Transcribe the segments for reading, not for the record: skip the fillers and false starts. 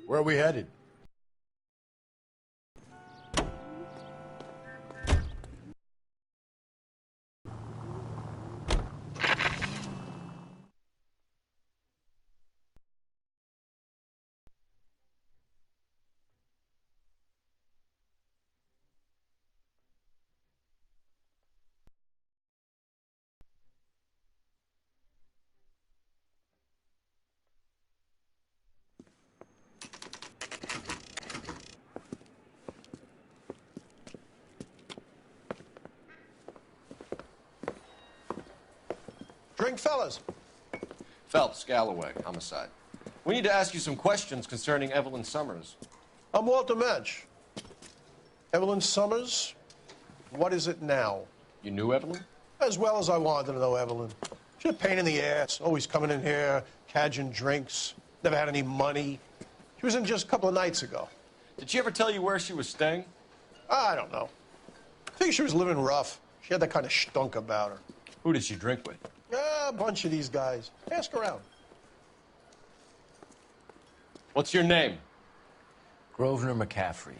Where are we headed? Drink, fellas. Phelps, Galloway, homicide. We need to ask you some questions concerning Evelyn Summers. I'm Walter Mensch. Evelyn Summers, what is it now? You knew Evelyn? As well as I wanted to know Evelyn. She's a pain in the ass, always coming in here, cadging drinks, never had any money. She was in just a couple of nights ago. Did she ever tell you where she was staying? I don't know. I think she was living rough. She had that kind of stunk about her. Who did she drink with? A bunch of these guys. Ask around. What's your name? Grosvenor McCaffrey.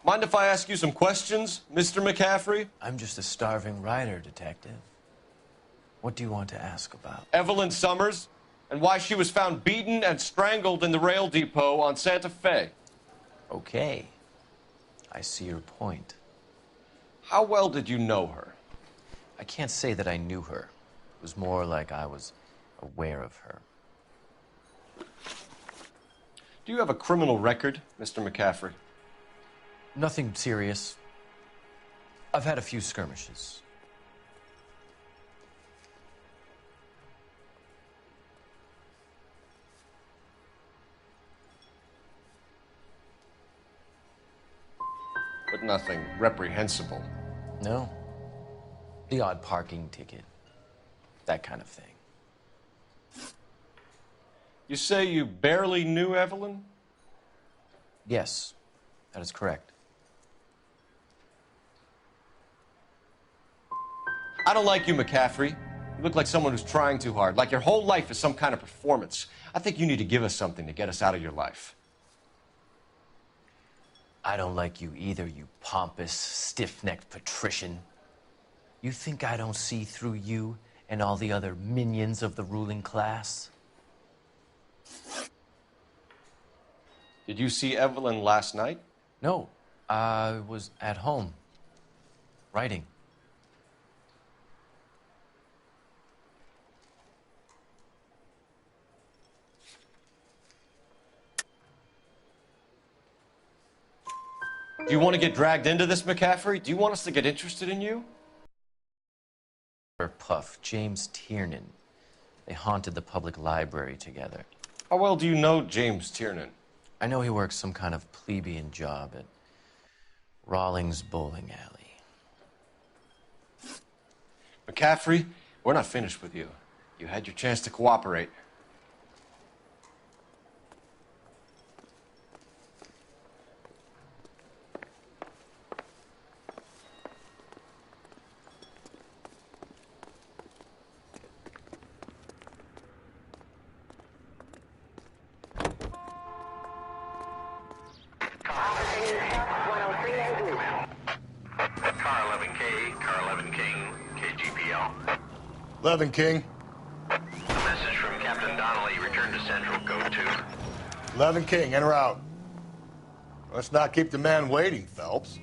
Mind if I ask you some questions, Mr. McCaffrey? I'm just a starving writer, detective. What do you want to ask about? Evelyn Summers, and why she was found beaten and strangled in the rail depot on Santa Fe. Okay. I see your point. How well did you know her? I can't say that I knew her. It was more like I was aware of her. Do you have a criminal record, Mr. McCaffrey? Nothing serious. I've had a few skirmishes. But nothing reprehensible. No. The odd parking ticket. That kind of thing. You say you barely knew Evelyn? Yes, that is correct. I don't like you, McCaffrey. You look like someone who's trying too hard, like your whole life is some kind of performance. I think you need to give us something to get us out of your life. I don't like you either, you pompous, stiff-necked patrician. You think I don't see through you and all the other minions of the ruling class? Did you see Evelyn last night? No, I was at home, writing. Do you want to get dragged into this, McCaffrey? Do you want us to get interested in you? Puff, James Tiernan. They haunted the public library together. How well do you know James Tiernan? I know he works some kind of plebeian job at Rawlings Bowling Alley. McCaffrey, we're not finished with you. You had your chance to cooperate. Car 11 King, KGPL. 11 King. A message from Captain Donnelly. Return to Central, code 2. 11 King, in or out? Let's not keep the man waiting, Phelps.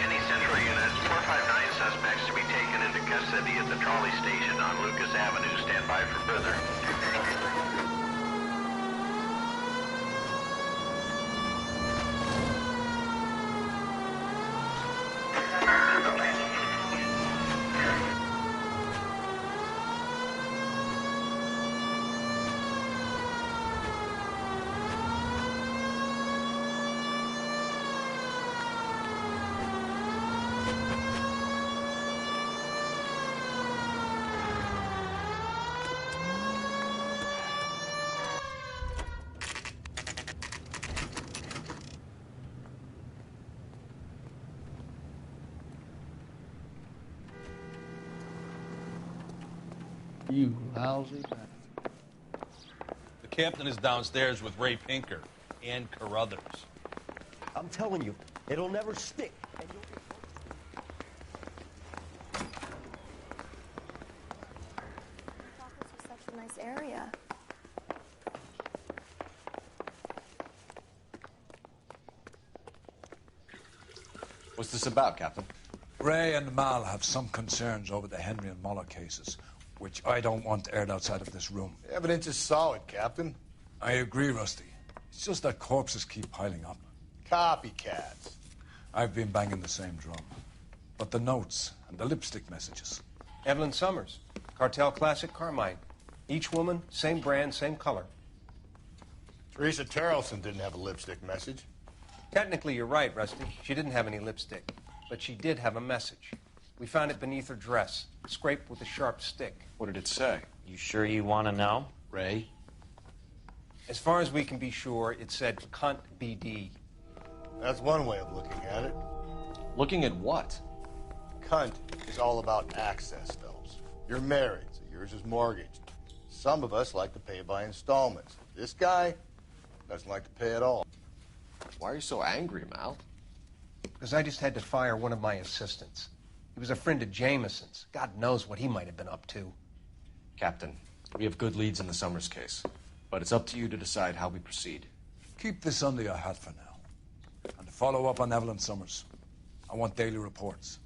Any Central units, 459 suspects to be taken into custody at the trolley station on Lucas Avenue. Stand by for further. You lousy bastard. The captain is downstairs with Ray Pinker and Carruthers. I'm telling you, it'll never stick. This was such a nice area. What's this about, Captain? Ray and Mal have some concerns over the Henry and Muller cases, which I don't want aired outside of this room. The evidence is solid, Captain. I agree, Rusty. It's just that corpses keep piling up. Copycats. I've been banging the same drum. But the notes and the lipstick messages. Evelyn Summers, Cartel Classic Carmine. Each woman, same brand, same color. Teresa Terrelson didn't have a lipstick message. Technically, you're right, Rusty. She didn't have any lipstick. But she did have a message. We found it beneath her dress, scraped with a sharp stick. What did it say? You sure you want to know? Ray? As far as we can be sure, it said cunt BD. That's one way of looking at it. Looking at what? Cunt is all about access, Phelps. You're married, so yours is mortgaged. Some of us like to pay by installments. This guy doesn't like to pay at all. Why are you so angry, Mal? Because I just had to fire one of my assistants. He was a friend of Jameson's. God knows what he might have been up to. Captain, we have good leads in the Summers case, but it's up to you to decide how we proceed. Keep this under your hat for now. And to follow up on Evelyn Summers, I want daily reports.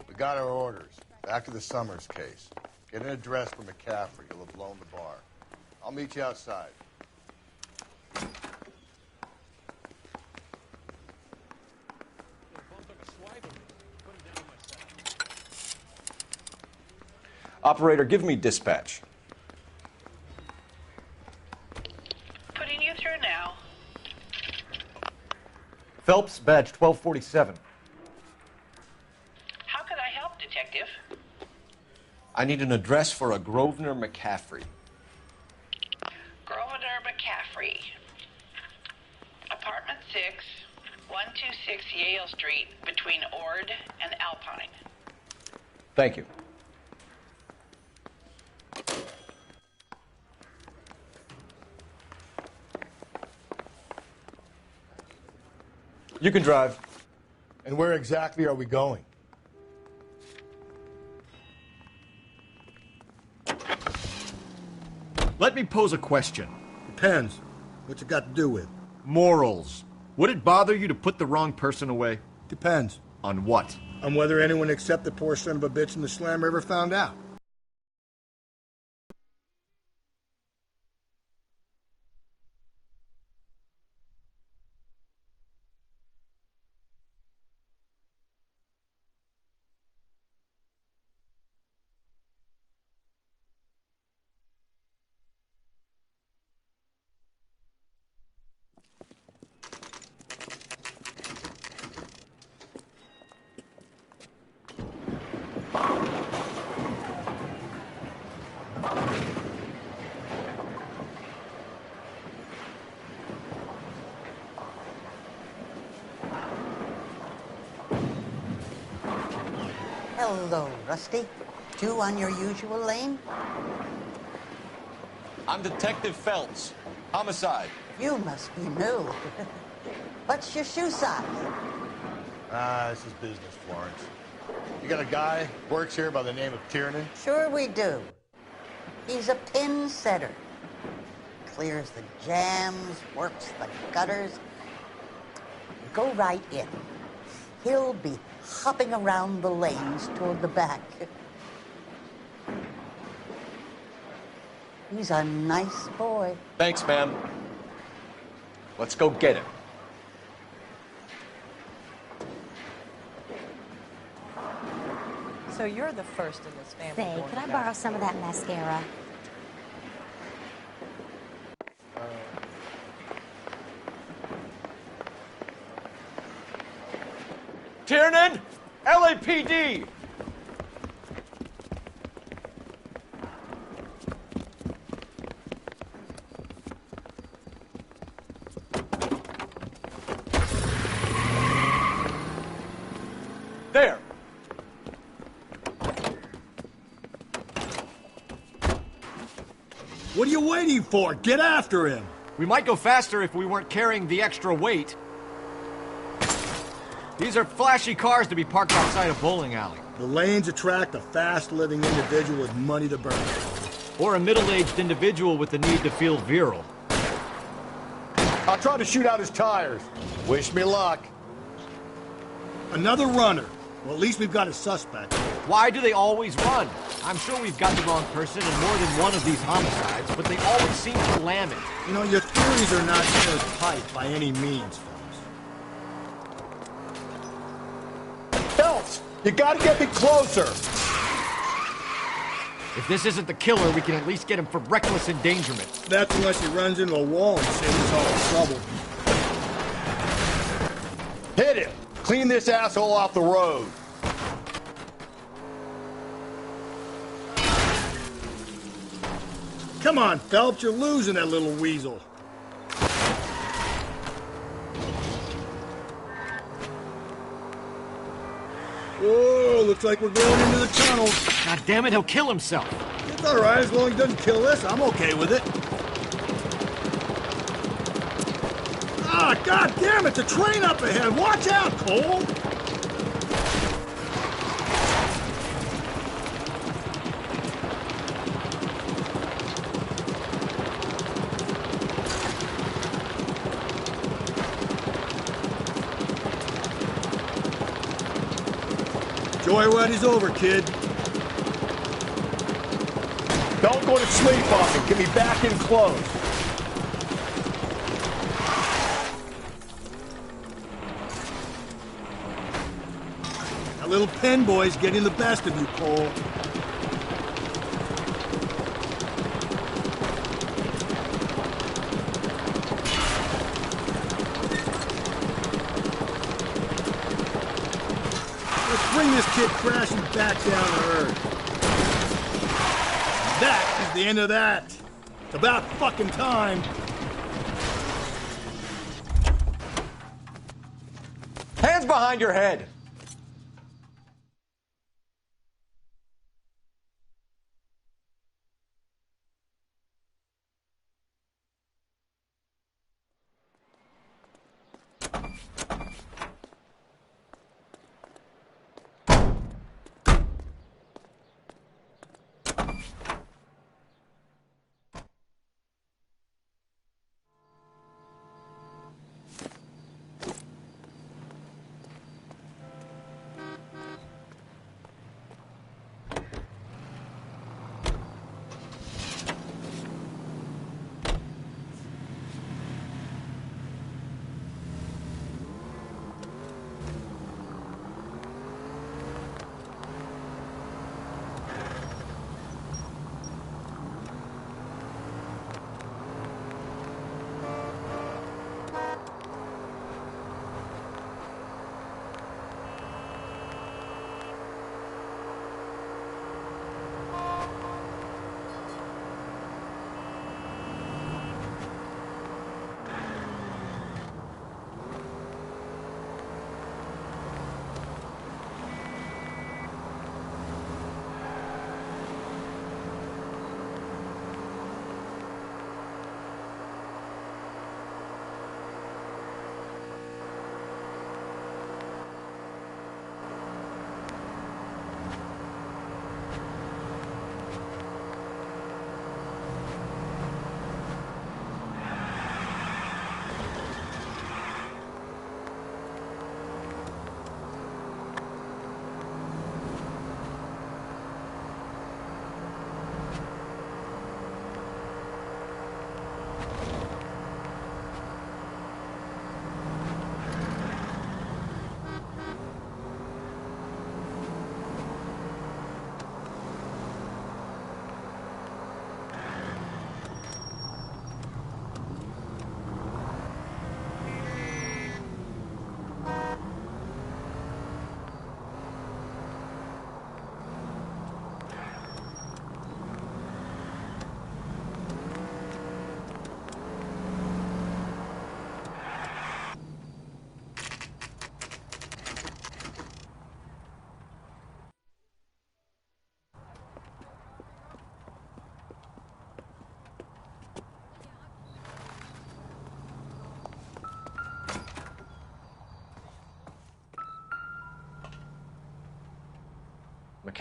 We got our orders. Back to the Summers case. Get an address for McCaffrey. He'll have blown the bar. I'll meet you outside. Operator, give me dispatch. Putting you through now. Phelps, badge 1247. How could I help, Detective? I need an address for a Grosvenor McCaffrey. Grosvenor McCaffrey. Apartment 6, 126 Yale Street, between Ord and Alpine. Thank you. You can drive. And where exactly are we going? Let me pose a question. Depends. What's it got to do with? Morals. Would it bother you to put the wrong person away? Depends. On what? On whether anyone except the poor son of a bitch in the slammer ever found out. Hello, Rusty. Two on your usual lane? I'm Detective Phelps. Homicide. You must be new. What's your shoe size? This is business, Florence. You got a guy who works here by the name of Tiernan? Sure we do. He's a pin setter. Clears the jams, works the gutters. Go right in. He'll be hopping around the lanes toward the back. He's a nice boy. Thanks, ma'am. Let's go get him. So you're the first in this family. Say, could I borrow some of that mascara? Tiernan! LAPD! What are you waiting for? Get after him! We might go faster if we weren't carrying the extra weight. These are flashy cars to be parked outside a bowling alley. The lanes attract a fast-living individual with money to burn. Or a middle-aged individual with the need to feel virile. I'll try to shoot out his tires. Wish me luck. Another runner. Well, at least we've got a suspect. Why do they always run? I'm sure we've got the wrong person in more than one of these homicides, but they always seem to lam it. You know, your theories are not airtight by any means, fellas. Phelps, you gotta get me closer. If this isn't the killer, we can at least get him for reckless endangerment. That's unless he runs into a wall and saves us all trouble. Hit him. Clean this asshole off the road. Come on, Phelps, you're losing that little weasel. Whoa, looks like we're going into the tunnel. God damn it, he'll kill himself. It's all right, as long as he doesn't kill us, I'm okay with it. Ah, god damn it, the train up ahead. Watch out, Cole. Joyride is over, kid. Don't go to sleep on me. Get me back in close. That little pen boy's getting the best of you, Cole. Let's bring this kid crashing back down to earth. That is the end of that. It's about fucking time. Hands behind your head!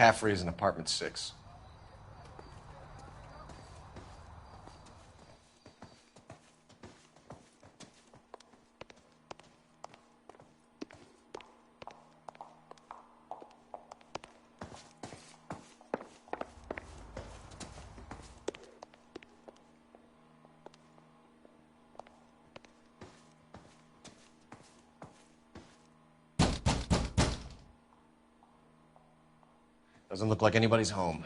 McCaffrey is in apartment 6. Doesn't look like anybody's home.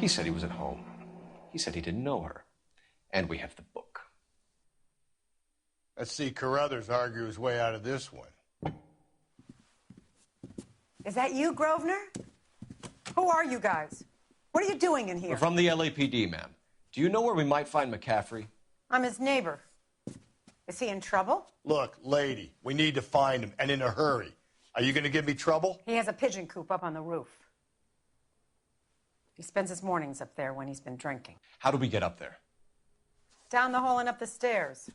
He said he was at home. He said he didn't know her. And we have the book. Let's see Carruthers argue his way out of this one. Is that you, Grosvenor? Who are you guys? What are you doing in here? We're from the LAPD, ma'am. Do you know where we might find McCaffrey? I'm his neighbor. Is he in trouble? Look, lady, we need to find him, and in a hurry. Are you going to give me trouble? He has a pigeon coop up on the roof. He spends his mornings up there when he's been drinking. How do we get up there? Down the hall and up the stairs.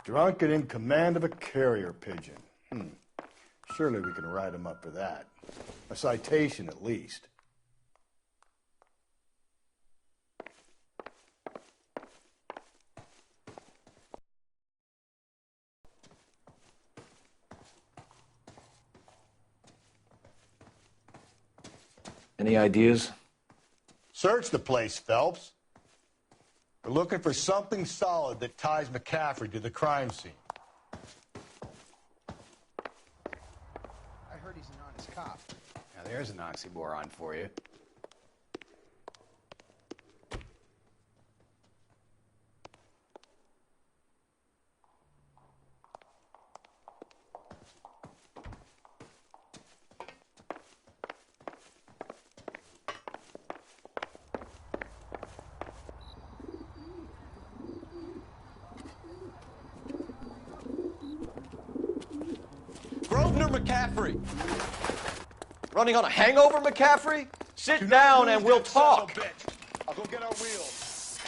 Drunk and in command of a carrier pigeon. Surely we can write him up for that. A citation, at least. Any ideas? Search the place, Phelps. We're looking for something solid that ties McCaffrey to the crime scene. I heard he's an honest cop. Now there's an oxymoron for you. Grosvenor McCaffrey. Running on a hangover, McCaffrey? Sit down and we'll talk. I'll go get our wheels.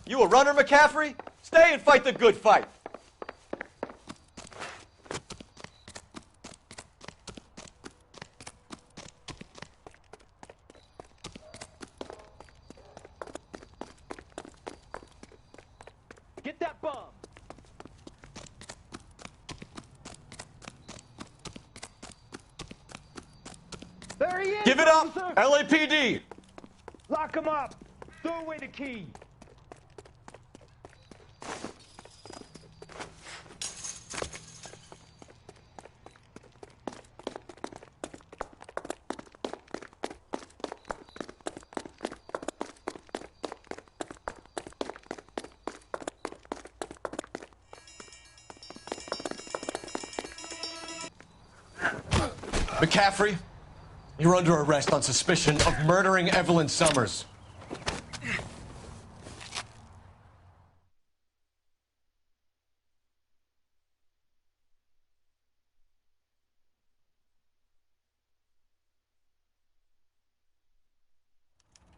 You a runner, McCaffrey? Stay and fight the good fight. Get that bomb! There he is! Give it up, officer! LAPD! Lock him up! Throw away the key! McCaffrey, you're under arrest on suspicion of murdering Evelyn Summers.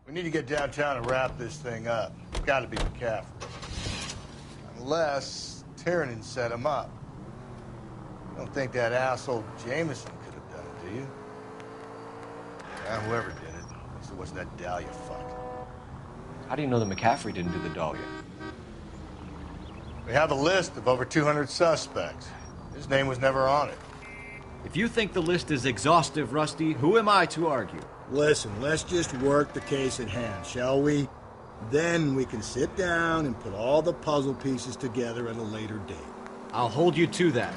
We need to get downtown and wrap this thing up. It's got to be McCaffrey. Unless Tiernan set him up. I don't think that asshole Jameson could have done it, do you? Yeah, whoever did it. At least it wasn't that Dahlia fuck. How do you know that McCaffrey didn't do the Dahlia? We have a list of over 200 suspects. His name was never on it. If you think the list is exhaustive, Rusty, who am I to argue? Listen, let's just work the case at hand, shall we? Then we can sit down and put all the puzzle pieces together at a later date. I'll hold you to that.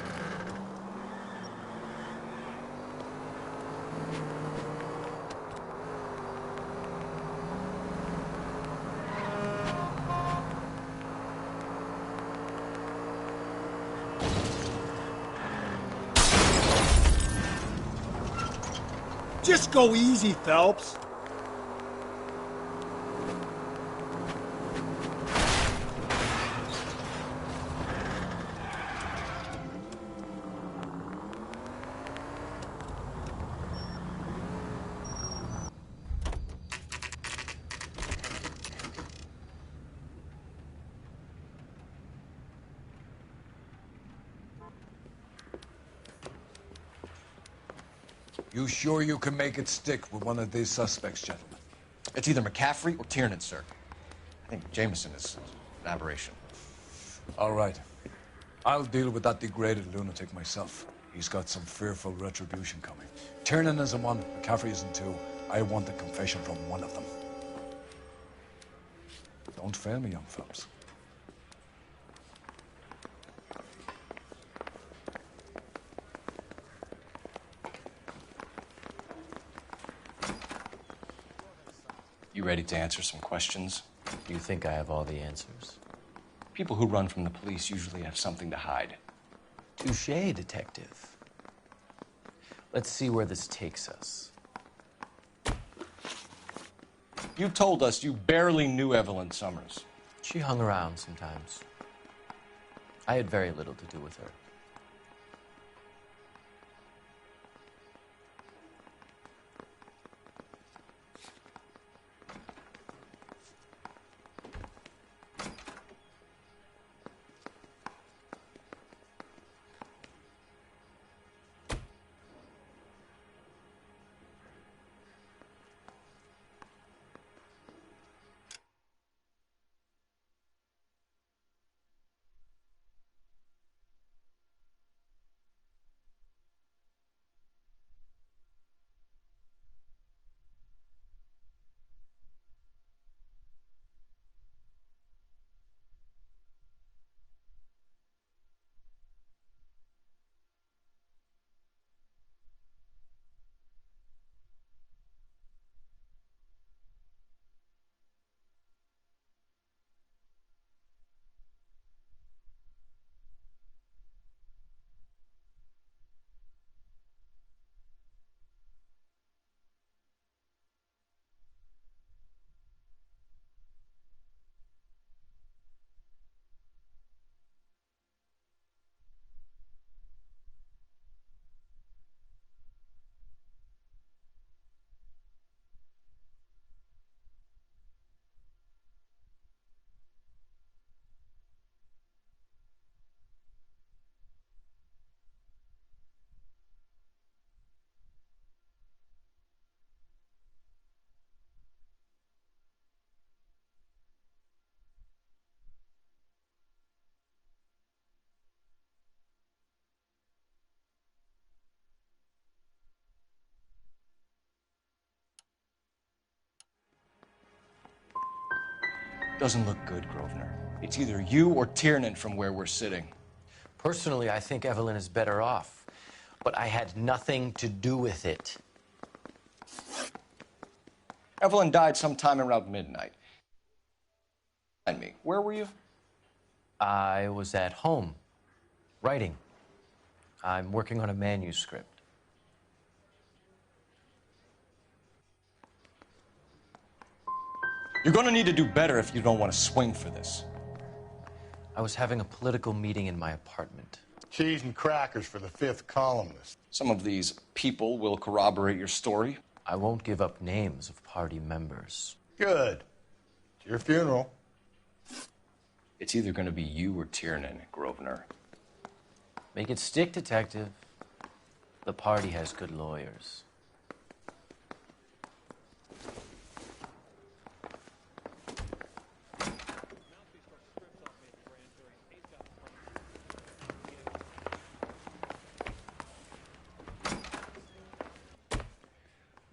Just go easy, Phelps. You sure you can make it stick with one of these suspects, gentlemen? It's either McCaffrey or Tiernan, sir. I think Jameson is an aberration. All right. I'll deal with that degraded lunatic myself. He's got some fearful retribution coming. Tiernan isn't one, McCaffrey isn't two. I want a confession from one of them. Don't fail me, young Phelps. You ready to answer some questions? Do you think I have all the answers? People who run from the police usually have something to hide. Touché, detective. Let's see where this takes us. You told us you barely knew Evelyn Summers. She hung around sometimes. I had very little to do with her. Doesn't look good, Grosvenor. It's either you or Tiernan from where we're sitting. Personally, I think Evelyn is better off, but I had nothing to do with it. Evelyn died sometime around midnight. And me, where were you? I was at home, writing. I'm working on a manuscript. You're gonna need to do better if you don't want to swing for this. I was having a political meeting in my apartment. Cheese and crackers for the fifth columnist. Some of these people will corroborate your story. I won't give up names of party members. Good. It's your funeral. It's either gonna be you or Tiernan, Grosvenor. Make it stick, detective. The party has good lawyers.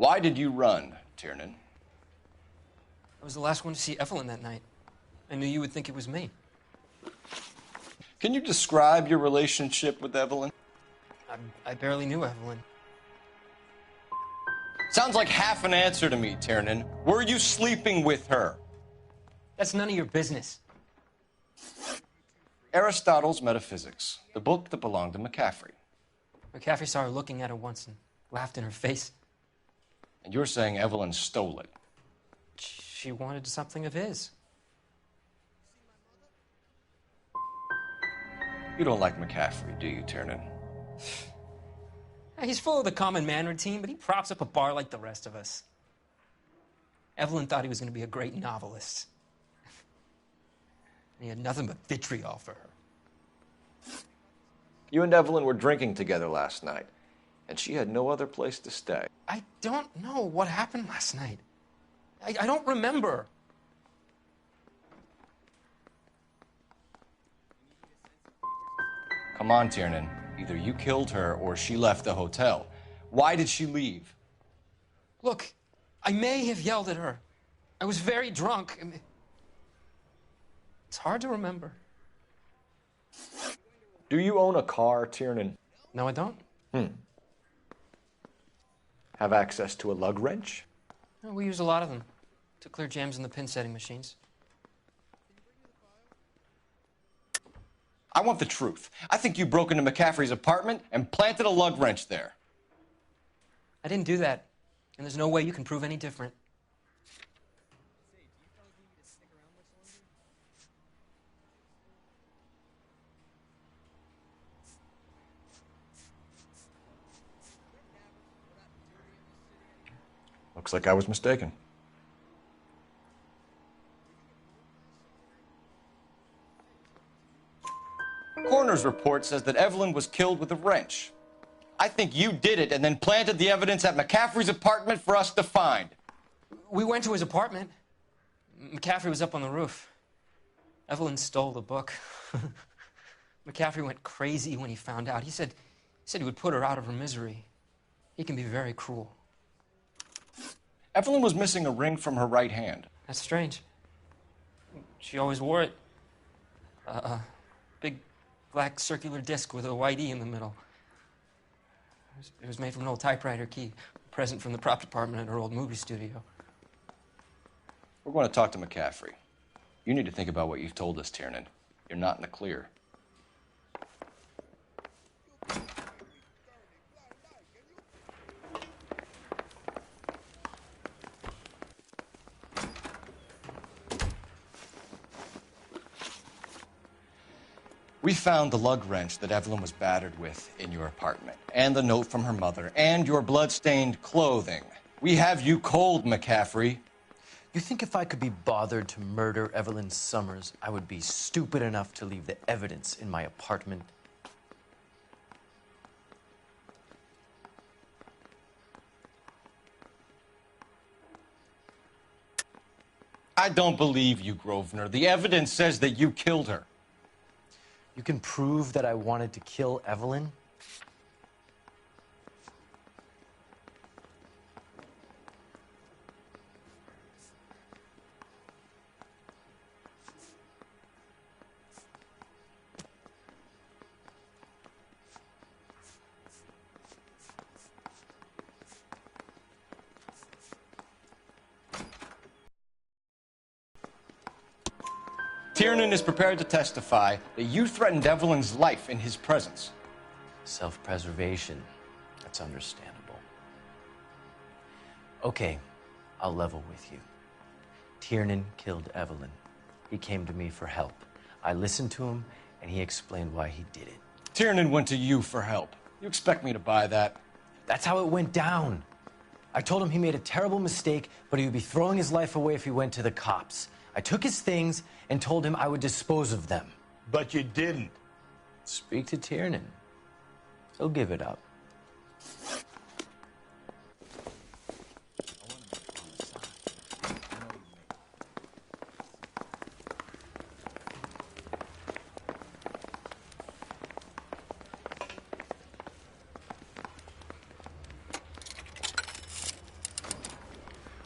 Why did you run, Tiernan? I was the last one to see Evelyn that night. I knew you would think it was me. Can you describe your relationship with Evelyn? I barely knew Evelyn. Sounds like half an answer to me, Tiernan. Were you sleeping with her? That's none of your business. Aristotle's Metaphysics, the book that belonged to McCaffrey. McCaffrey saw her looking at her once and laughed in her face. And you're saying Evelyn stole it? She wanted something of his. You don't like McCaffrey, do you, Tiernan? He's full of the common man routine, but he props up a bar like the rest of us. Evelyn thought he was going to be a great novelist. He had nothing but vitriol for her. You and Evelyn were drinking together last night, and she had no other place to stay. I don't know what happened last night. I don't remember. Come on, Tiernan. Either you killed her or she left the hotel. Why did she leave? Look, I may have yelled at her. I was very drunk. It's hard to remember. Do you own a car, Tiernan? No, I don't. Have access to a lug wrench? We use a lot of them to clear jams in the pin setting machines. I want the truth. I think you broke into McCaffrey's apartment and planted a lug wrench there. I didn't do that, and there's no way you can prove any different. Looks like I was mistaken. Coroner's report says that Evelyn was killed with a wrench. I think you did it and then planted the evidence at McCaffrey's apartment for us to find. We went to his apartment. McCaffrey was up on the roof. Evelyn stole the book. McCaffrey went crazy when he found out. He said he would put her out of her misery. He can be very cruel. Evelyn was missing a ring from her right hand. That's strange. She always wore it. Big black circular disc with a white E in the middle. It was made from an old typewriter key, a present from the prop department at her old movie studio. We're going to talk to McCaffrey. You need to think about what you've told us, Tiernan. You're not in the clear. We found the lug wrench that Evelyn was battered with in your apartment, and the note from her mother, and your blood-stained clothing. We have you cold, McCaffrey. You think if I could be bothered to murder Evelyn Summers, I would be stupid enough to leave the evidence in my apartment? I don't believe you, Grosvenor. The evidence says that you killed her. You can prove that I wanted to kill Evelyn? Tiernan is prepared to testify that you threatened Evelyn's life in his presence. Self-preservation. That's understandable. Okay, I'll level with you. Tiernan killed Evelyn. He came to me for help. I listened to him, and he explained why he did it. Tiernan went to you for help. You expect me to buy that? That's how it went down. I told him he made a terrible mistake, but he would be throwing his life away if he went to the cops. I took his things and told him I would dispose of them. But you didn't. Speak to Tiernan. He'll give it up.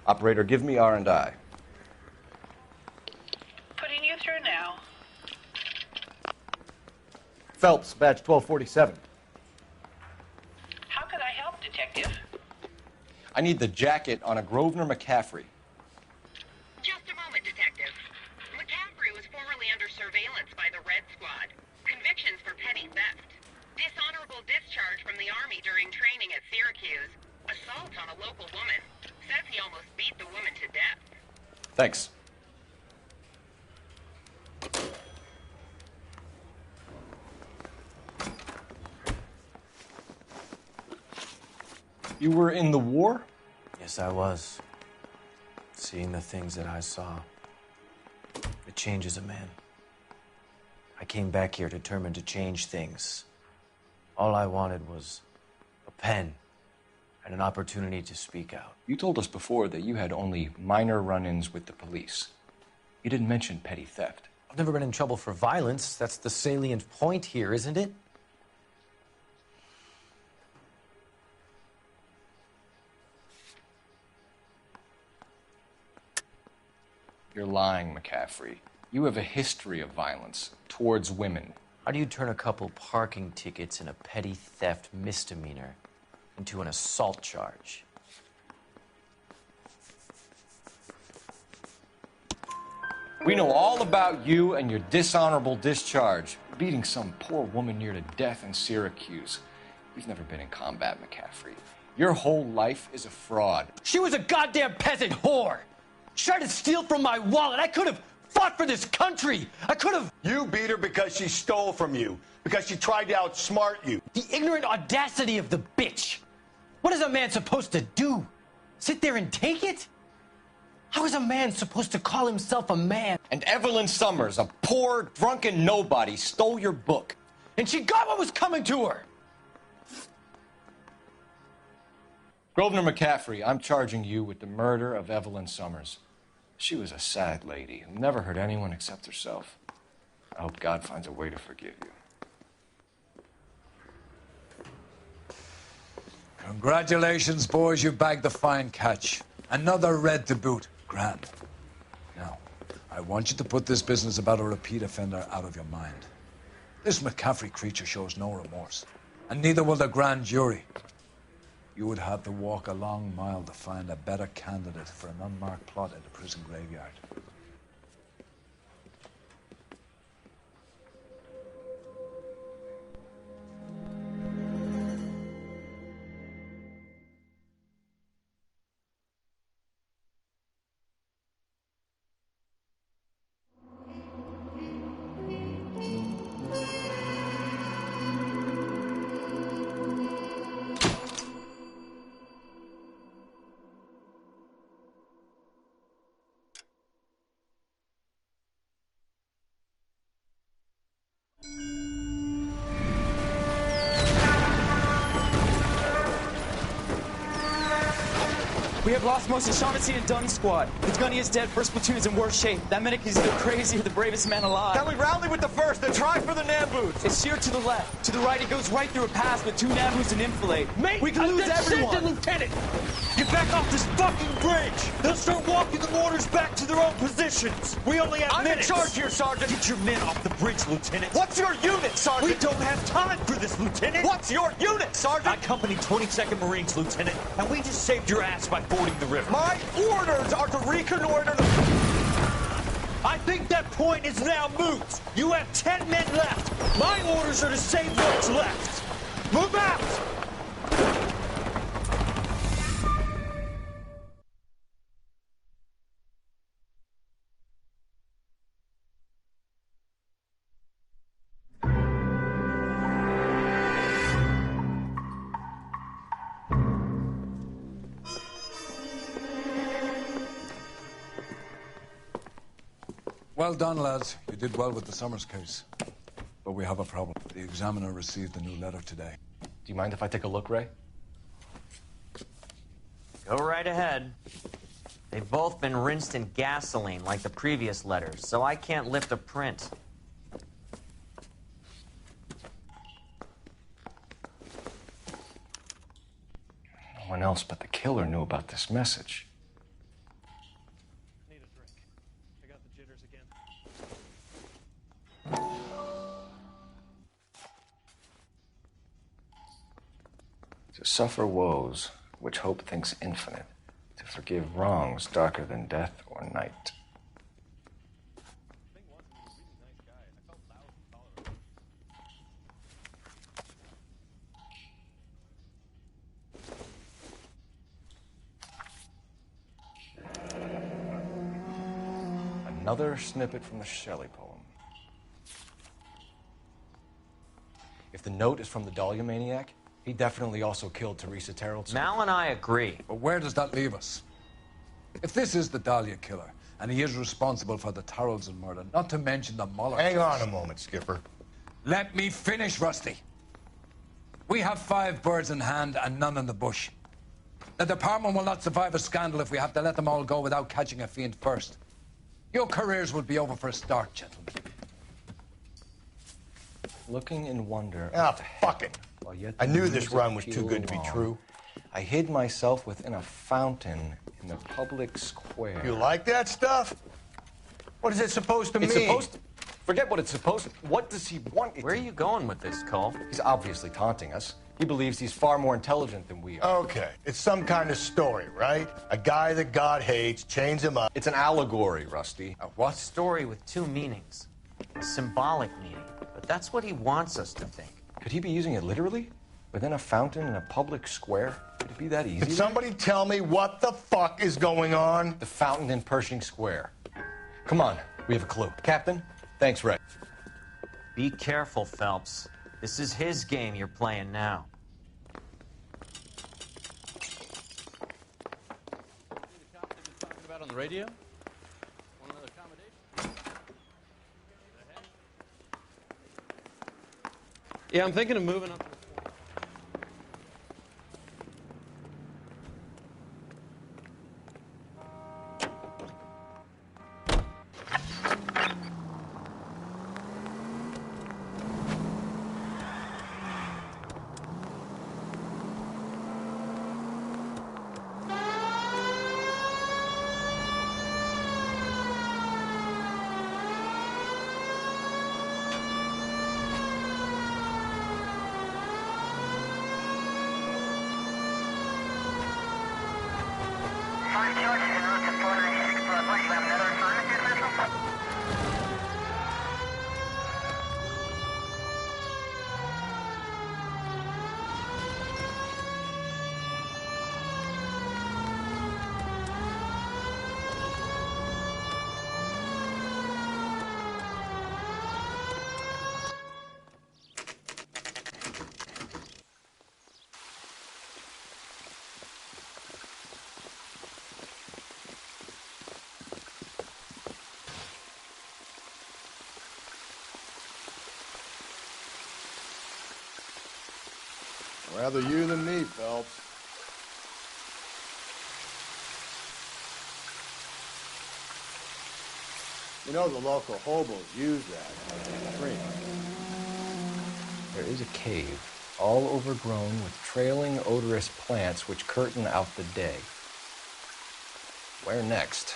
Operator, give me R&I. Putting you through now. Phelps, badge 1247. How could I help, Detective? I need the jacket on a Grosvenor McCaffrey. Just a moment, Detective. McCaffrey was formerly under surveillance by the Red Squad. Convictions for petty theft. Dishonorable discharge from the Army during training at Syracuse. Assault on a local woman. Says he almost beat the woman to death. Thanks. You were in the war? Yes, I was. Seeing the things that I saw, it changes a man. I came back here determined to change things. All I wanted was a pen and an opportunity to speak out. You told us before that you had only minor run-ins with the police. You didn't mention petty theft. I've never been in trouble for violence. That's the salient point here, isn't it? You're lying, McCaffrey. You have a history of violence towards women. How do you turn a couple parking tickets and a petty theft misdemeanor into an assault charge? We know all about you and your dishonorable discharge, beating some poor woman near to death in Syracuse. You've never been in combat, McCaffrey. Your whole life is a fraud. She was a goddamn peasant whore. She tried to steal from my wallet. I could have fought for this country. I could have. You beat her because she stole from you, because she tried to outsmart you. The ignorant audacity of the bitch. What is a man supposed to do? Sit there and take it? How is a man supposed to call himself a man? And Evelyn Summers, a poor, drunken nobody, stole your book. And she got what was coming to her. Grosvenor McCaffrey, I'm charging you with the murder of Evelyn Summers. She was a sad lady who never hurt anyone except herself. I hope God finds a way to forgive you. Congratulations, boys. You bagged the fine catch. Another red to boot. Grand. Now, I want you to put this business about a repeat offender out of your mind. This McCaffrey creature shows no remorse, and neither will the grand jury. You would have to walk a long mile to find a better candidate for an unmarked plot in the prison graveyard. We have lost most of Shaughnessy and Dunn's squad. The gunny is dead. First platoon is in worse shape. That medic is either crazy or the bravest man alive. Then we rally with the first and try for the Namboots. It's sheer to the left. To the right, it goes right through a pass with 2 Namboots and enfilade. Mate, we can lose everyone. Lieutenant, get back off this fucking bridge. They'll start walking the mortars back to their own positions. We only have minutes. I'm in charge here, Sergeant. Get your men off the bridge, Lieutenant. What's your unit, Sergeant? We don't have time for this, Lieutenant. What's your unit, Sergeant? I company 22nd Marines, Lieutenant, and we just saved your ass by fording the river. My orders are to reconnoiter the... I think that point is now moot. You have 10 men left. My orders are to save what's left. Move out! Well done, lads. You did well with the Summers case. But we have a problem. The examiner received a new letter today. Do you mind if I take a look, Ray? Go right ahead. They've both been rinsed in gasoline like the previous letters, so I can't lift a print. No one else but the killer knew about this message. To suffer woes which hope thinks infinite, to forgive wrongs darker than death or night. Another snippet from the Shelley poem. If the note is from the Dahlia maniac, he definitely also killed Teresa Terrellson. Mal and I agree. But where does that leave us? If this is the Dahlia killer, and he is responsible for the Tarrelson murder, not to mention the Muller Hang case. on a moment, Skipper. Let me finish, Rusty. We have 5 birds in hand and none in the bush. The department will not survive a scandal if we have to let them all go without catching a fiend first. Your careers will be over for a start, gentlemen. Looking in wonder. Ah, fuck it. While yet I the knew this news run was too appealed good to be along, true. I hid myself within a fountain in the public square. You like that stuff? What is it supposed to It's mean? supposed to... Forget what it's supposed to... What does he want it Where are you going with this, Cole? He's obviously taunting us. He believes he's far more intelligent than we are. Okay, it's some kind of story, right? A guy that God hates, chains him up. It's an allegory, Rusty. A what? Story with 2 meanings. A symbolic meaning. But that's what he wants us to think. Could he be using it literally? Within a fountain in a public square? Could it be that easy? Can somebody tell me what the fuck is going on? The fountain in Pershing Square. Come on, we have a clue. Captain, thanks, Ray. Be careful, Phelps. This is his game you're playing now. About on the radio? Want another accommodation? Yeah, I'm thinking of moving up. Rather you than me, Phelps. You know the local hobos use that as a drink. There is a cave, all overgrown with trailing, odorous plants which curtain out the day. Where next?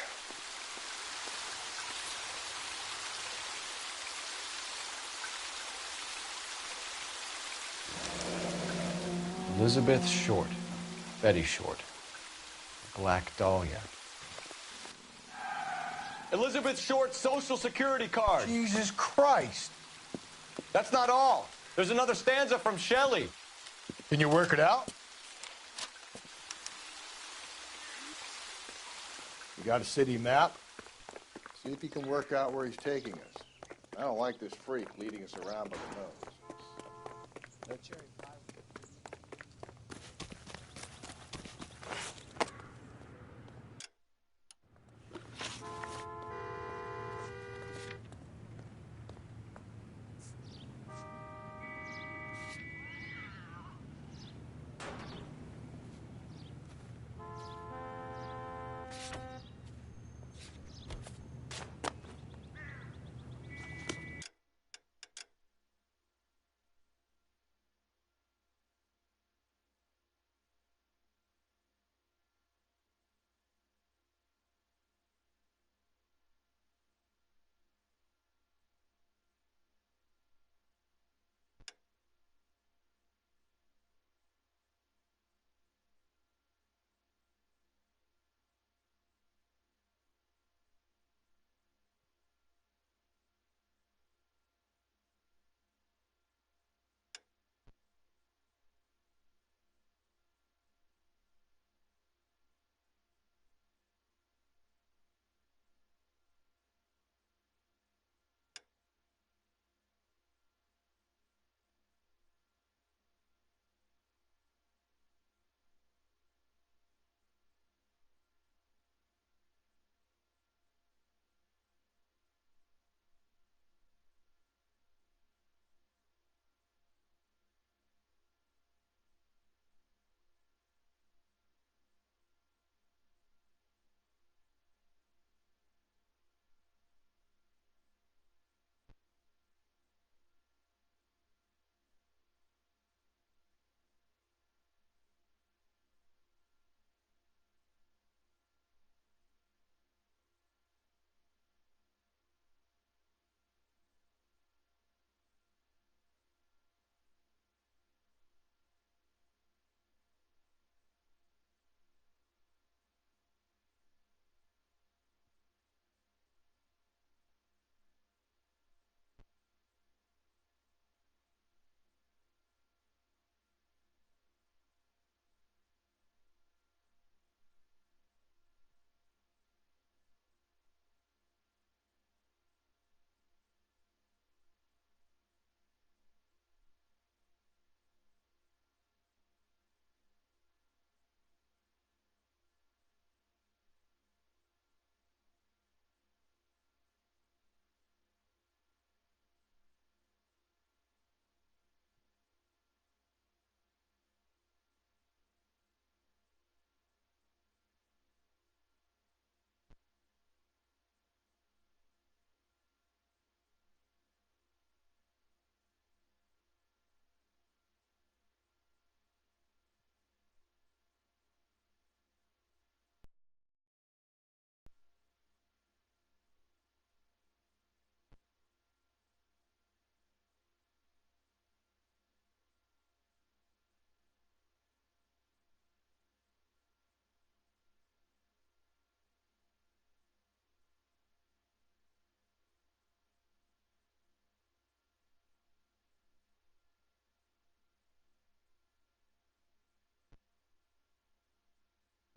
Elizabeth Short, Betty Short, Black Dahlia. Elizabeth Short's Social Security card. Jesus Christ. That's not all. There's another stanza from Shelley. Can you work it out? You got a city map? See if you can work out where he's taking us. I don't like this freak leading us around by the nose. That's your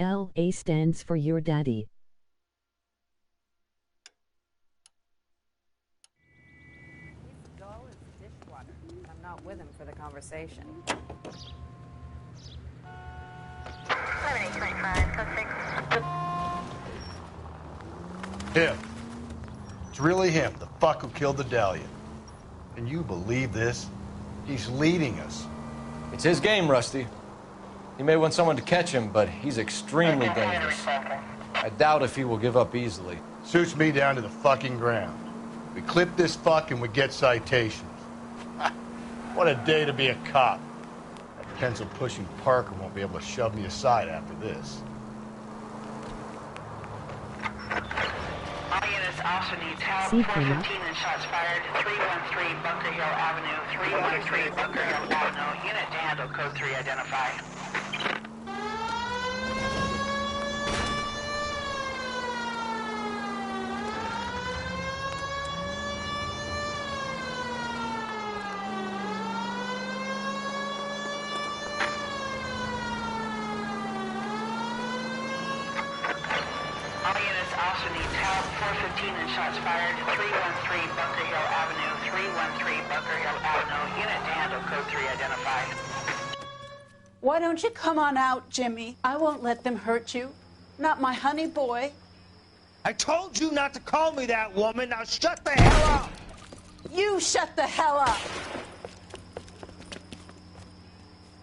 LA stands for your daddy. He's dull as dishwater. I'm not with him for the conversation. Him. It's really him, the fuck who killed the Dahlia. Can you believe this? He's leading us. It's his game, Rusty. He may want someone to catch him, but he's extremely dangerous. I doubt if he will give up easily. Suits me down to the fucking ground. We clip this fuck and we get citations. What a day to be a cop. That pencil-pushing Parker won't be able to shove me aside after this. All units also need help. 415 and shots fired. 313 Bunker Hill Avenue. 313 Bunker Hill Avenue. Unit to handle code 3 identify. All units also need help. 415 and shots fired. 313 Bunker Hill Avenue. 313 Bunker Hill Avenue. Unit to handle code 3 identify. Why don't you come on out, Jimmy? I won't let them hurt you. Not my honey boy. I told you not to call me that, woman. Now shut the hell up. You shut the hell up.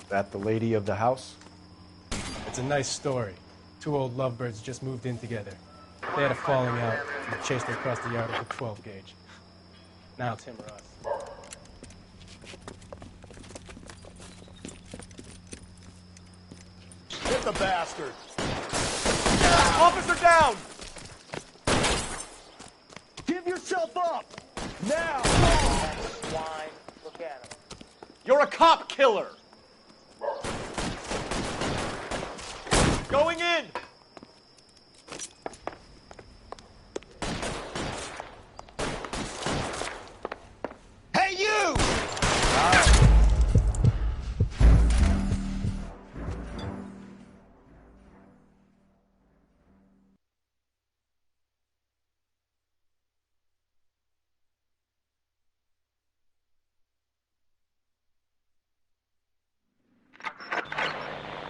That the lady of the house? It's a nice story. Two old lovebirds just moved in together. They had a falling out and chased her across the yard with a 12 gauge. Now it's him or us. Hit the bastard! Officer down! Give yourself up! Now! Swine, look at him. You're a cop killer! Going in! Hey, you!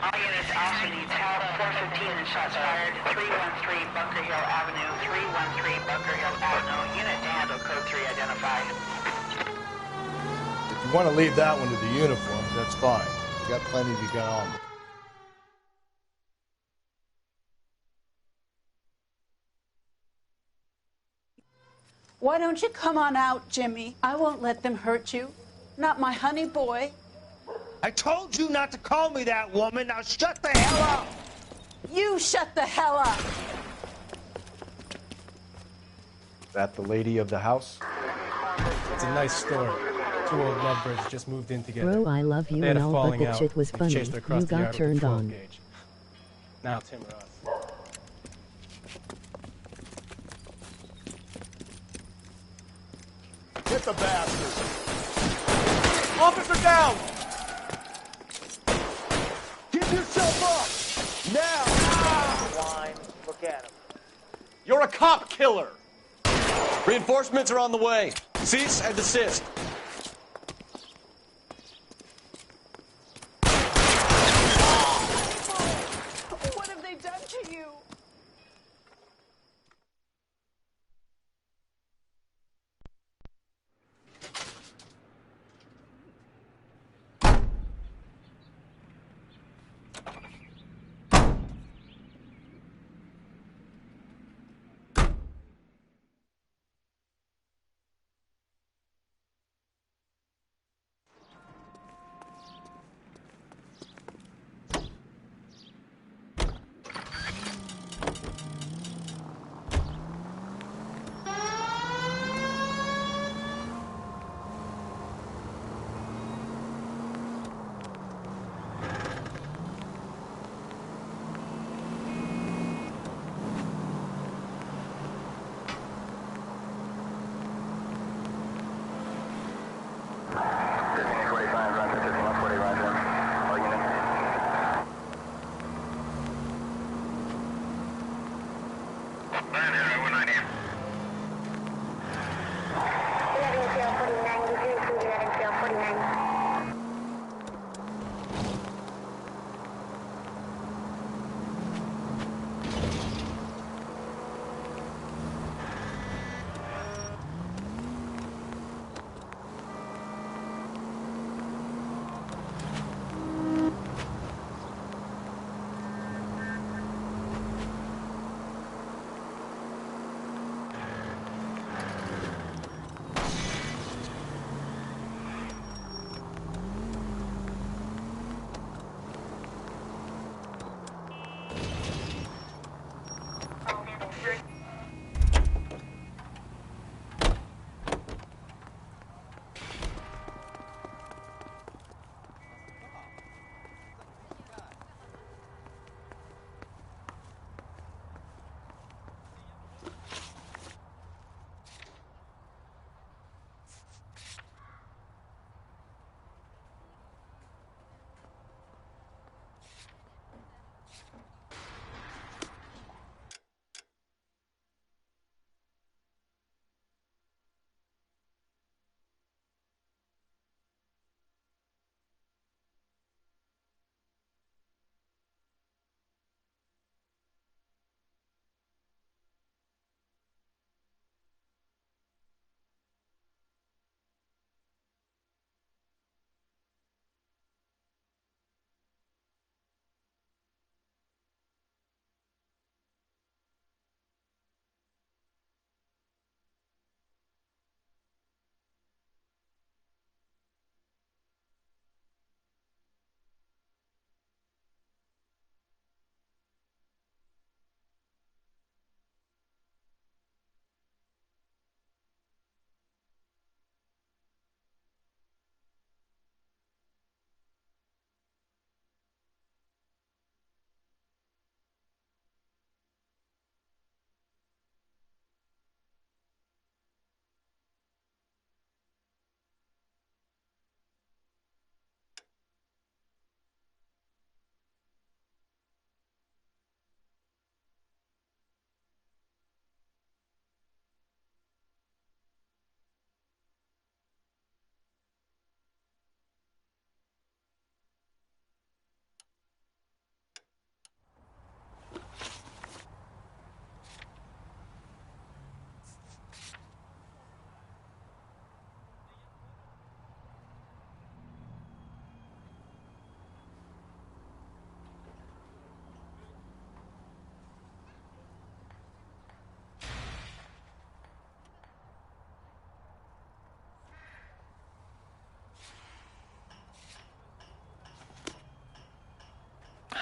All units also need help. 415 and shots fired. 313 Bunker Hill Avenue. 313 Bunker Hill Avenue. Unit to handle code 3 identify. If you want to leave that one to the uniforms, that's fine. You got plenty to get on with. Why don't you come on out, Jimmy? I won't let them hurt you. Not my honey boy. I told you not to call me that, woman. Now shut the hell up. You shut the hell up. That the lady of the house? It's a nice story. Two old lovebirds just moved in together. Bro, I love you They had and a all, but falling the out shit was and funny. chased her across You the got yard with a turned 12 on. gauge. Now it's him or us. Hit the bastard! Officer down! Give yourself up! Now! Swine, look at him. You're a cop killer! Reinforcements are on the way. Cease and desist. What have they done to you?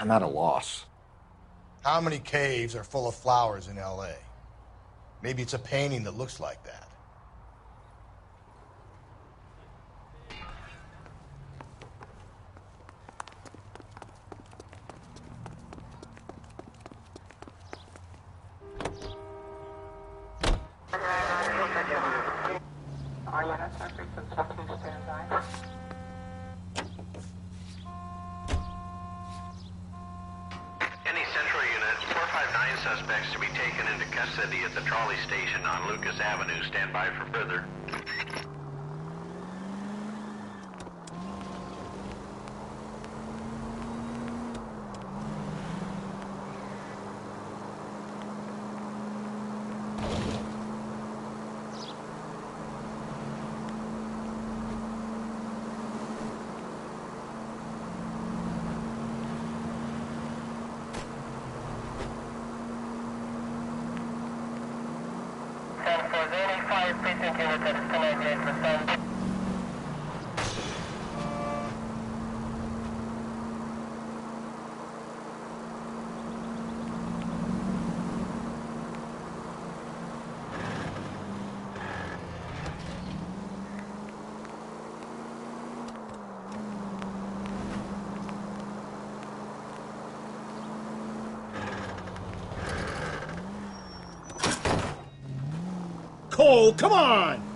I'm at a loss. How many caves are full of flowers in L.A.? Maybe it's a painting that looks like that. Any Central Unit, 459 suspects to be taken into custody at the trolley station on Lucas Avenue. Stand by for further. Cole, come on!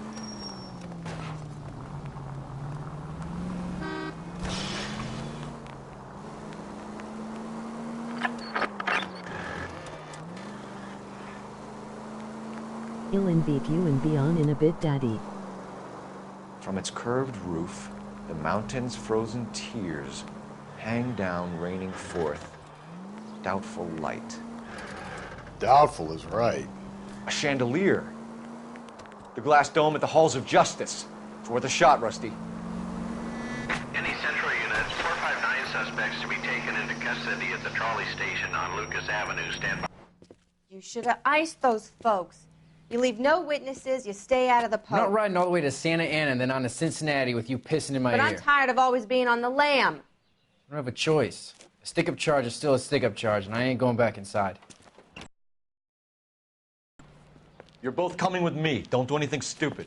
He'll invite you and be on in a bit, Daddy. From its curved roof, the mountain's frozen tears hang down, raining forth doubtful light. Doubtful is right. A chandelier. The glass dome at the halls of justice. It's worth a shot, Rusty. Any Central units, 459 suspects to be taken into custody at the trolley station on Lucas Avenue. Stand by. You should have iced those folks. You leave no witnesses, you stay out of the I'm not post. riding all the way to Santa Ana and then on to Cincinnati with you pissing in my But ear. I'm tired of always being on the lam. I don't have a choice. A stick-up charge is still a stick-up charge, and I ain't going back inside. You're both coming with me. Don't do anything stupid.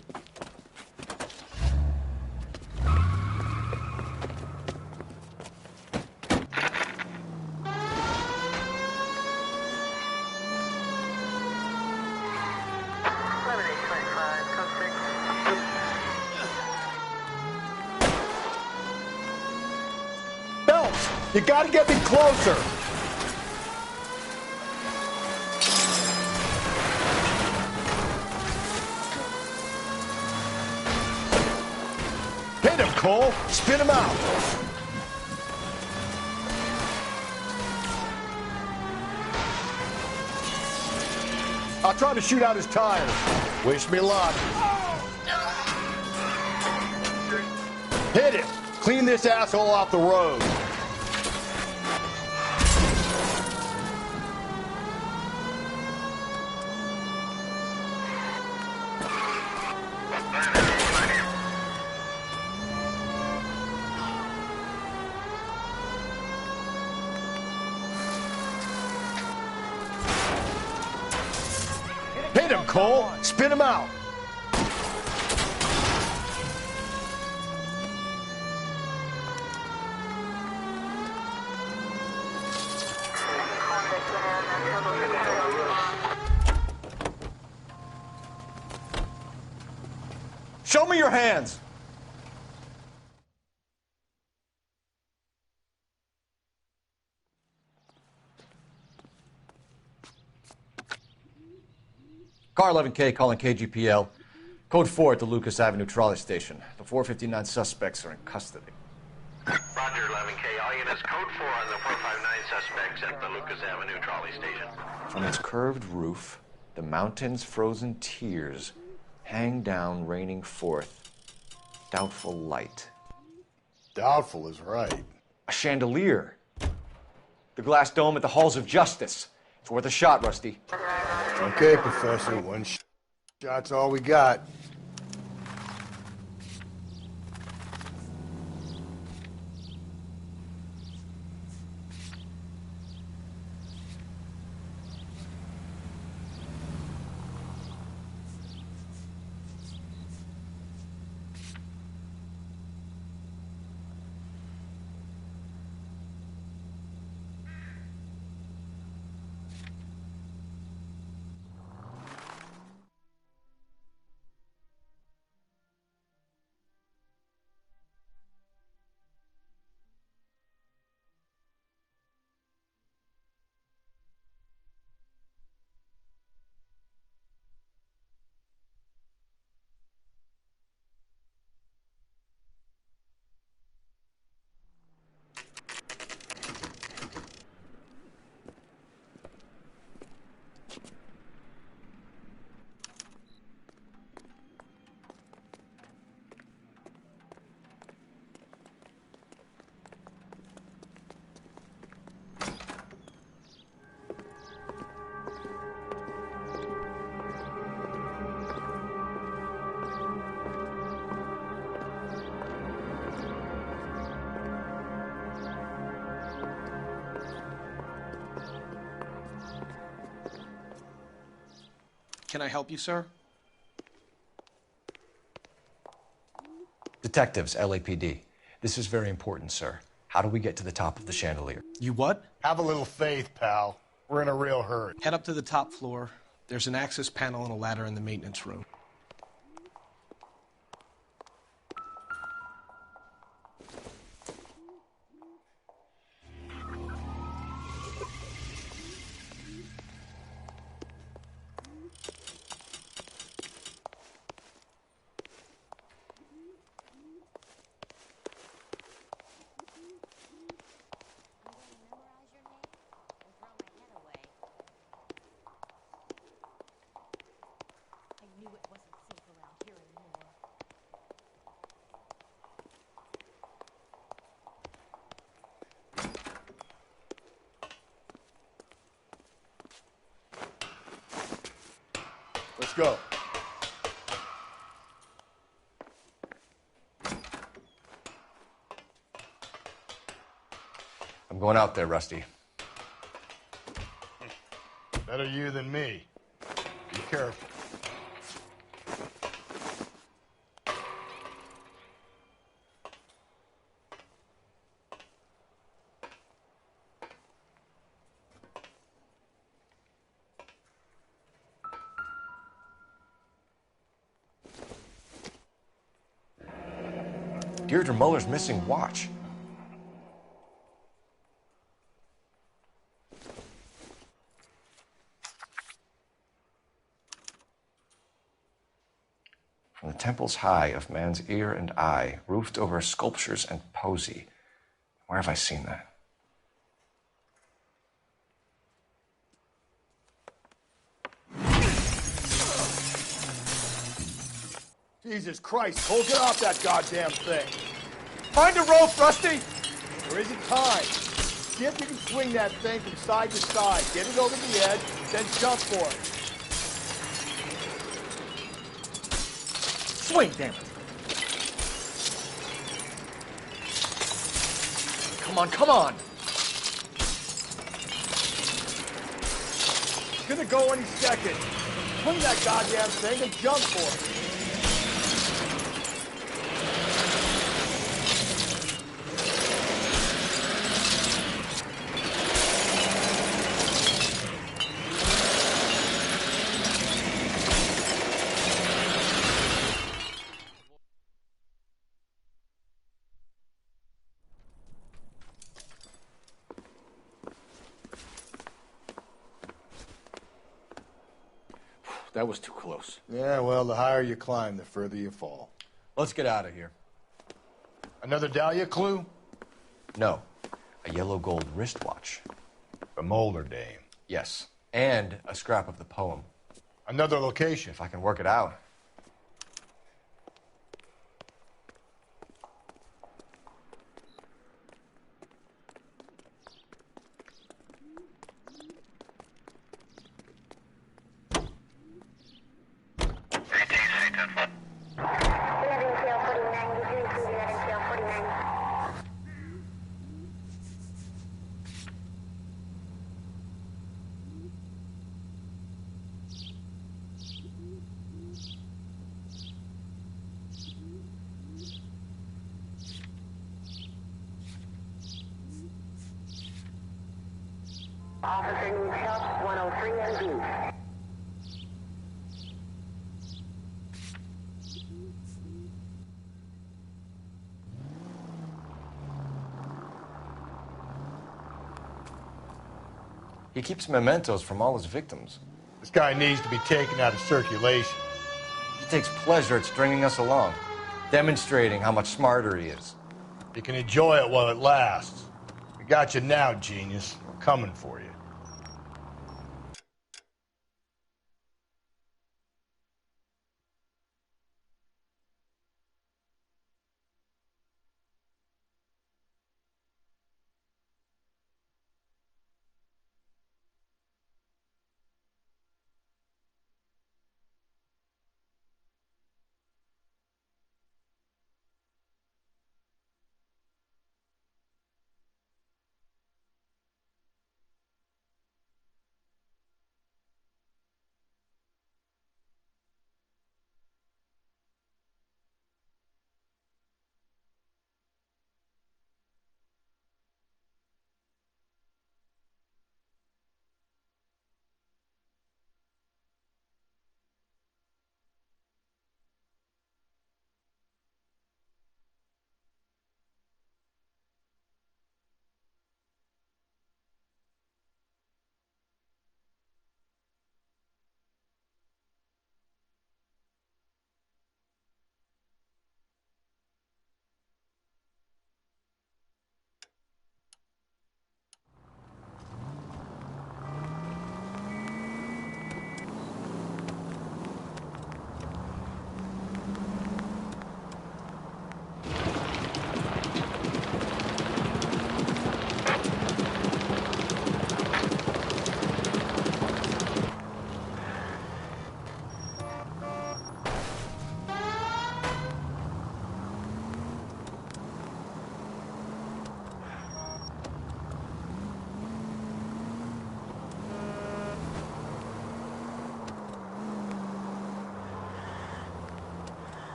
Phelps, you gotta get me closer. Hit him, Cole. Spin him out. I'll try to shoot out his tires. Wish me luck. Hit him. Clean this asshole off the road. Hit him, Cole. Spin him out. Show me your hands. Car 11K calling KGPL. Code 4 at the Lucas Avenue trolley station. The 459 suspects are in custody. Roger, 11K. All units, code 4 on the 459 suspects at the Lucas Avenue trolley station. From its curved roof, the mountain's frozen tears hang down, raining forth doubtful light. Doubtful is right. A chandelier. The glass dome at the halls of justice. It's worth a shot, Rusty. Okay, Professor. One shot's all we got. Can I help you, sir? Detectives, LAPD. This is very important, sir. How do we get to the top of the chandelier? You what? Have a little faith, pal. We're in a real hurry. Head up to the top floor. There's an access panel and a ladder in the maintenance room. Let's go. I'm going out there, Rusty. Better you than me. Be careful. Deirdre Muller's missing watch. From the temples high of man's ear and eye, roofed over sculptures and poesy. Where have I seen that? Jesus Christ, Cole, get off that goddamn thing. Find a rope, Rusty. There isn't time. See if you can swing that thing from side to side. Get it over the edge, then jump for it. Swing, damn it. Come on, come on. It's gonna go any second. Swing that goddamn thing and jump for it. That was too close. Yeah, well, the higher you climb, the further you fall. Let's get out of here. Another Dahlia clue? No. A yellow gold wristwatch. The Molar Dame. Yes. And a scrap of the poem. Another location. If I can work it out. Officer needs help, 103 MD. He keeps mementos from all his victims. This guy needs to be taken out of circulation. He takes pleasure at stringing us along, demonstrating how much smarter he is. You can enjoy it while it lasts. We got you now, genius. We're coming for you.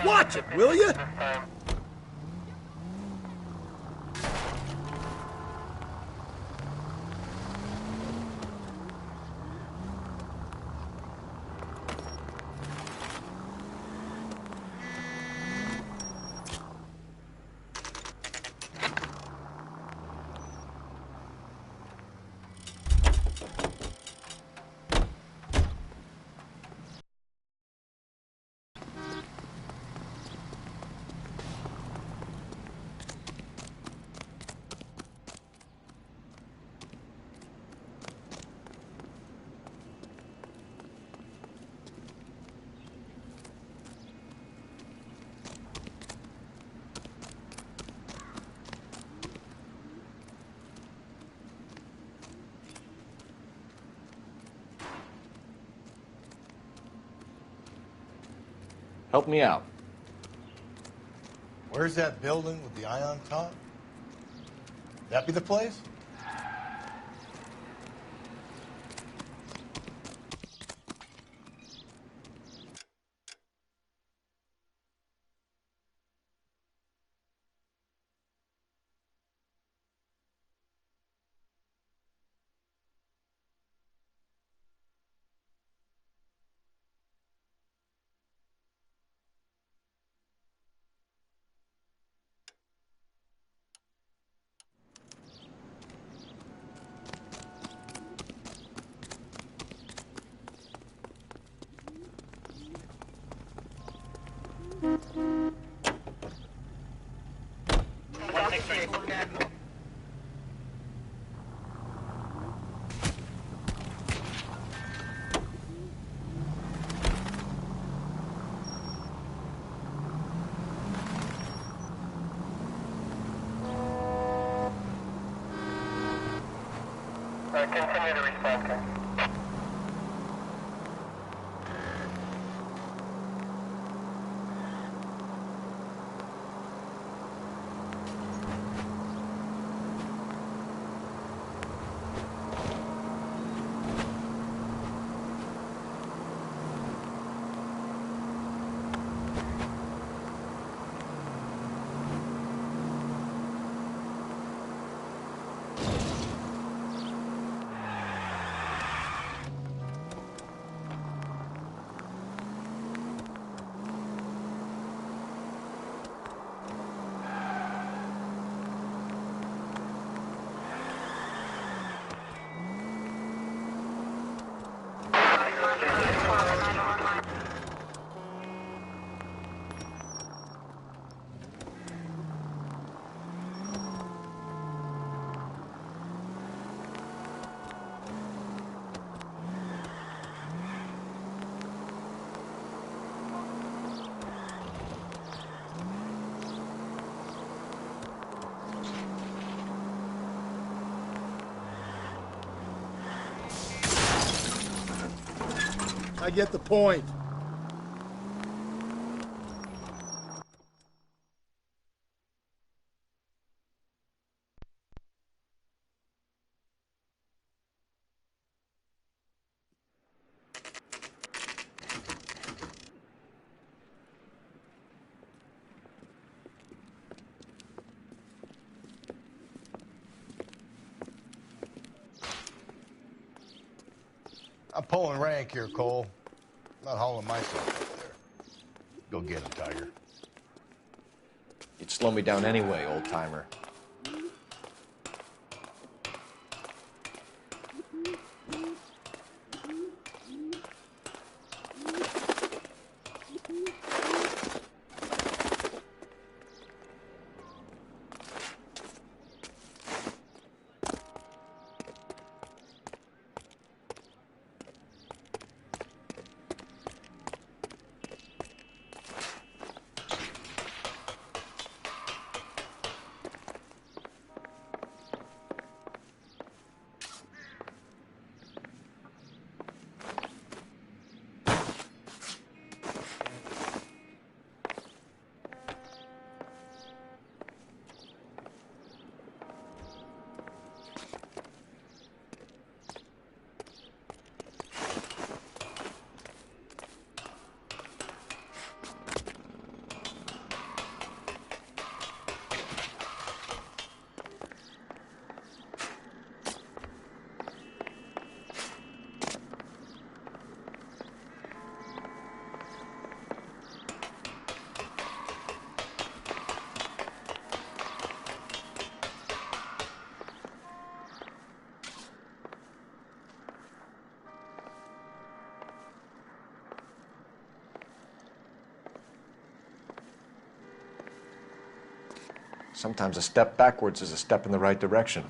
Watch it, will you? Help me out. Where's that building with the eye on top? That be the place? Continue to respond, sir. I get the point. I'm pulling rank here, Cole. I'm not hauling myself up there. Go get him, Tiger. You'd slow me down anyway, old-timer. Sometimes a step backwards is a step in the right direction.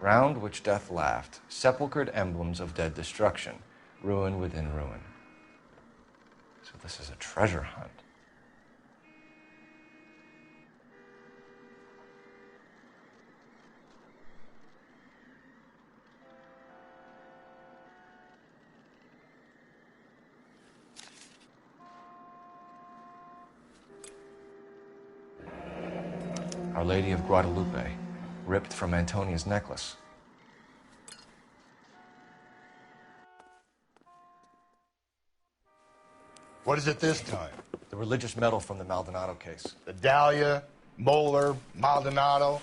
Round which death laughed, sepulchred emblems of dead destruction, ruin within ruin. So this is a treasure hunt. Our Lady of Guadalupe, ripped from Antonia's necklace. What is it this time? The religious medal from the Maldonado case. The Dahlia, Moeller, Maldonado.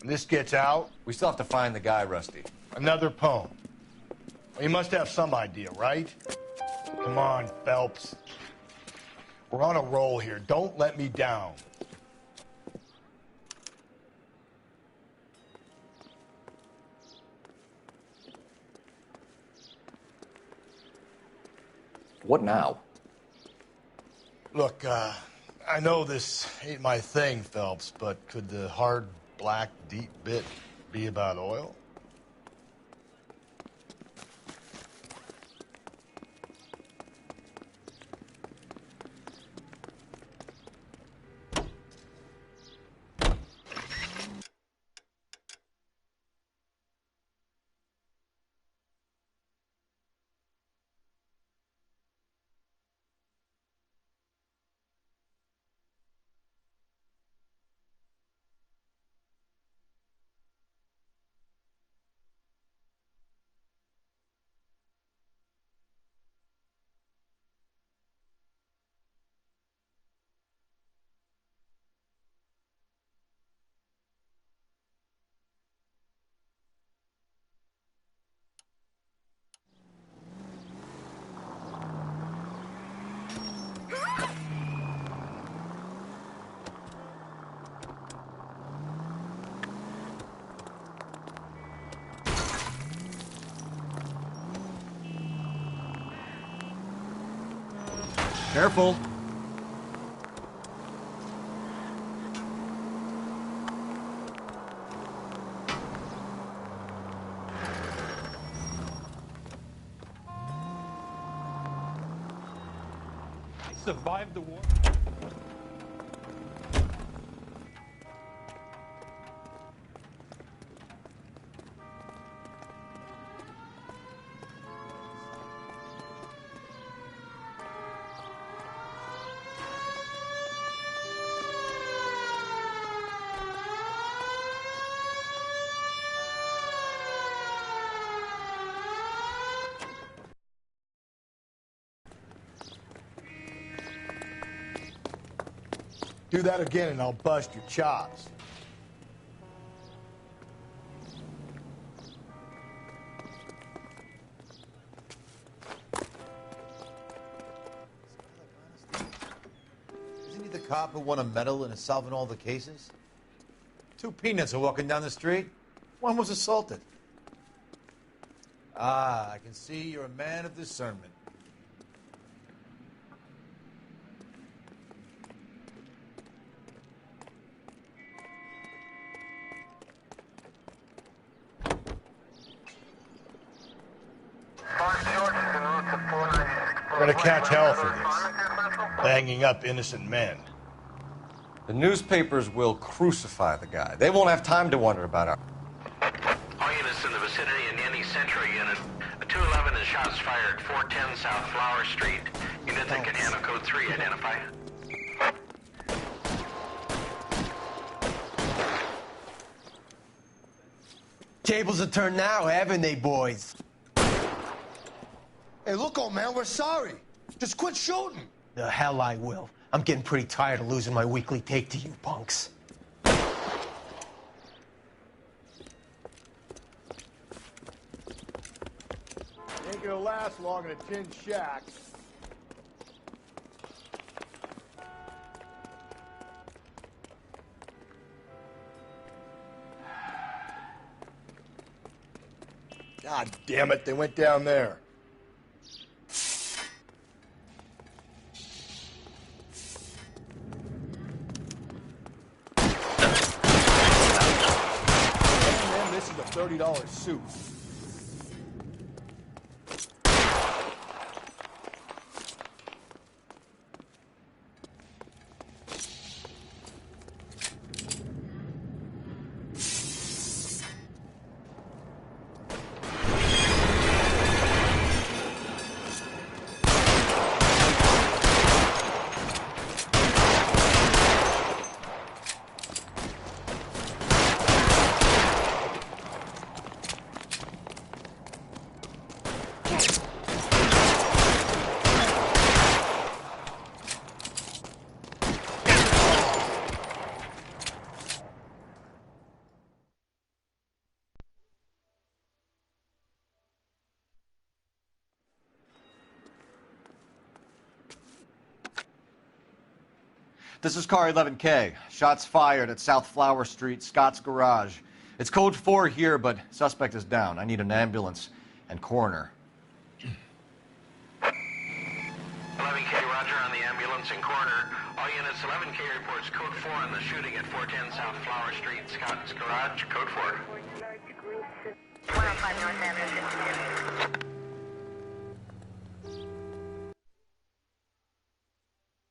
When this gets out... We still have to find the guy, Rusty. Another poem. Well, you must have some idea, right? Come on, Phelps. We're on a roll here. Don't let me down. What now? Look, I know this ain't my thing, Phelps, but could the hard, black, deep bit be about oil? Careful. I survived the war. Do that again and I'll bust your chops. Isn't he the cop who won a medal and is solving all the cases? Two peanuts are walking down the street. One was assaulted. Ah, I can see you're a man of discernment. We're gonna catch hell for this. Banging up innocent men. The newspapers will crucify the guy. They won't have time to wonder about our... All units in the vicinity in any Central unit. A 211 and shots fired, 410 South Flower Street. Unit that can handle code 3, identify. Tables are turned now, haven't they, boys? Hey, look, old man, we're sorry. Just quit shooting. The hell I will. I'm getting pretty tired of losing my weekly take to you punks. Ain't gonna last long in a tin shack. God damn it, they went down there. Man, this is a $30 suit. This is car 11K. Shots fired at South Flower Street, Scott's Garage. It's code 4 here, but suspect is down. I need an ambulance and coroner. 11K, roger on the ambulance and coroner. All units, 11K reports code 4 on the shooting at 410 South Flower Street, Scott's Garage, code 4. 105 North Avenue,